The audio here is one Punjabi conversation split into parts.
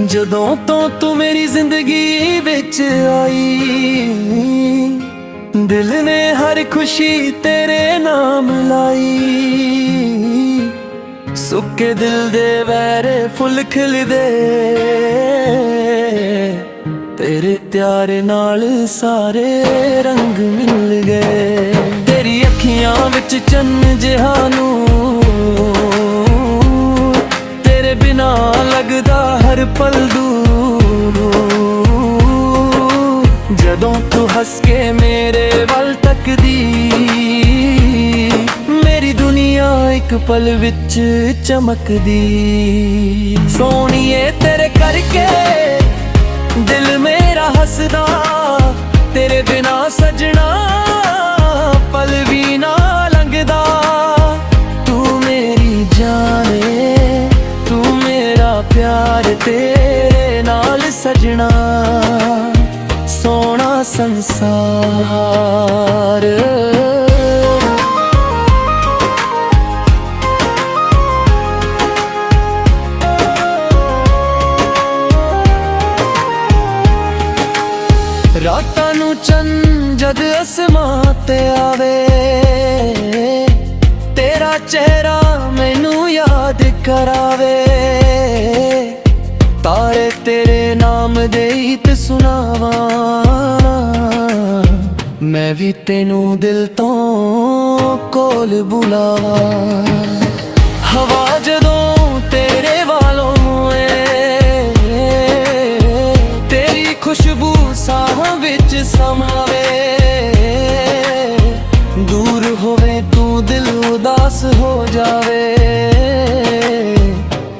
ਜਦੋਂ ਤੋਂ ਤੂੰ ਮੇਰੀ ਜ਼ਿੰਦਗੀ ਵਿੱਚ ਆਈ, ਦਿਲ ਨੇ ਹਰ ਖੁਸ਼ੀ ਤੇਰੇ ਨਾਮ ਲਾਈ। ਸੁੱਕੇ ਦਿਲ ਦੇ ਵੈਰੇ ਫੁੱਲ ਖਿਲਦੇ, ਤੇਰੇ ਪਿਆਰ ਨਾਲ ਸਾਰੇ ਰੰਗ ਮਿਲ ਗਏ। ਤੇਰੀ ਅੱਖੀਆਂ ਵਿੱਚ ਚੰਨ ਜਿਹਾ ਨੂਰ, ਤੇਰੇ ਬਿਨਾ ਲੱਗਦਾ ਹਰ ਪਲ ਦੂਰ। ਜਦੋਂ ਤੂੰ ਹੱਸ ਕੇ ਮੇਰੇ ਵੱਲ ਤੱਕਦੀ, ਮੇਰੀ ਦੁਨੀਆ ਇੱਕ ਪਲ ਵਿੱਚ ਚਮਕਦੀ। ਸੋਹਣੀਏ ਤੇਰੇ ਕਰਕੇ ਦਿਲ ਮੇਰਾ ਹੱਸਦਾ, ਤੇਰੇ ਬਿਨਾ ਸਜਣਾ ਪਲ ਵੀ ਨਾ ਲੰਘਦਾ। ਤੂੰ ਮੇਰੀ ਜਾਨ ਏ, ਤੂੰ ਮੇਰਾ ਪਿਆਰ, ਤੇਰੇ ਨਾਲ ਸਜਣਾ ਸੋਹਣਾ ਸੰਸਾਰ। ਰਾਤਾਂ ਨੂੰ ਚੰਨ ਜਦ ਅਸਮਾਂ ਤੇ ਆਵੇ, ਤੇਰਾ ਚਿਹਰਾ ਮੈਨੂੰ ਯਾਦ ਕਰਾਵੇ। ਤਾਰੇ ਤੇਰੇ ਨਾਮ ਦੇ ਗੀਤ ਸੁਣਾਵਾਂ, ਮੈਂ ਵੀ ਤੈਨੂੰ ਦਿਲ ਤੋਂ ਕੋਲ ਬੁਲਾਵਾਂ। ਹਵਾ ਜਦੋਂ ਤੇਰੇ ਵਾਲੋਂ ਏ, ਤੇਰੀ ਖੁਸ਼ਬੂ ਸਾਹਾਂ ਵਿੱਚ ਸਮਾਵੇ। ਦੂਰ ਹੋਵੇ ਤੂੰ ਦਿਲ ਉਦਾਸ ਹੋ ਜਾਵੇ,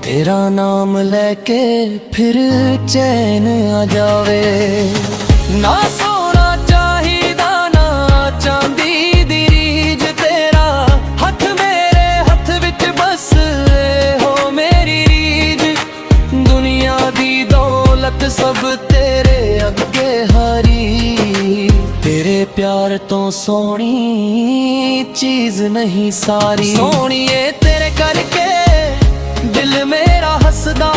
ਤੇਰਾ ਨਾਮ ਲੈ ਕੇ ਫਿਰ ਚੈਨ ਆ ਜਾਵੇ। ਨਾ ਸੋਨਾ ਚਾਹੀਦਾ ਨਾ ਚਾਂਦੀ ਦੀ ਰੀਝ, ਤੇਰਾ ਹੱਥ ਮੇਰੇ ਹੱਥ ਵਿੱਚ ਬਸ ਹੋ ਮੇਰੀ ਰੀਝ। ਦੁਨੀਆ ਦੀ ਦੌਲਤ ਸਭ ਤੇਰੇ ਅੱਗੇ ਹਾਰੀ, ਤੇਰੇ ਪਿਆਰ ਤੋਂ ਸੋਹਣੀ ਚੀਜ਼ ਨਹੀਂ ਸਾਰੀ। ਸੋਹਣੀਏ ਤੇਰੇ ਕਰਕੇ ਦਿਲ ਮੇਰਾ ਹੱਸਦਾ,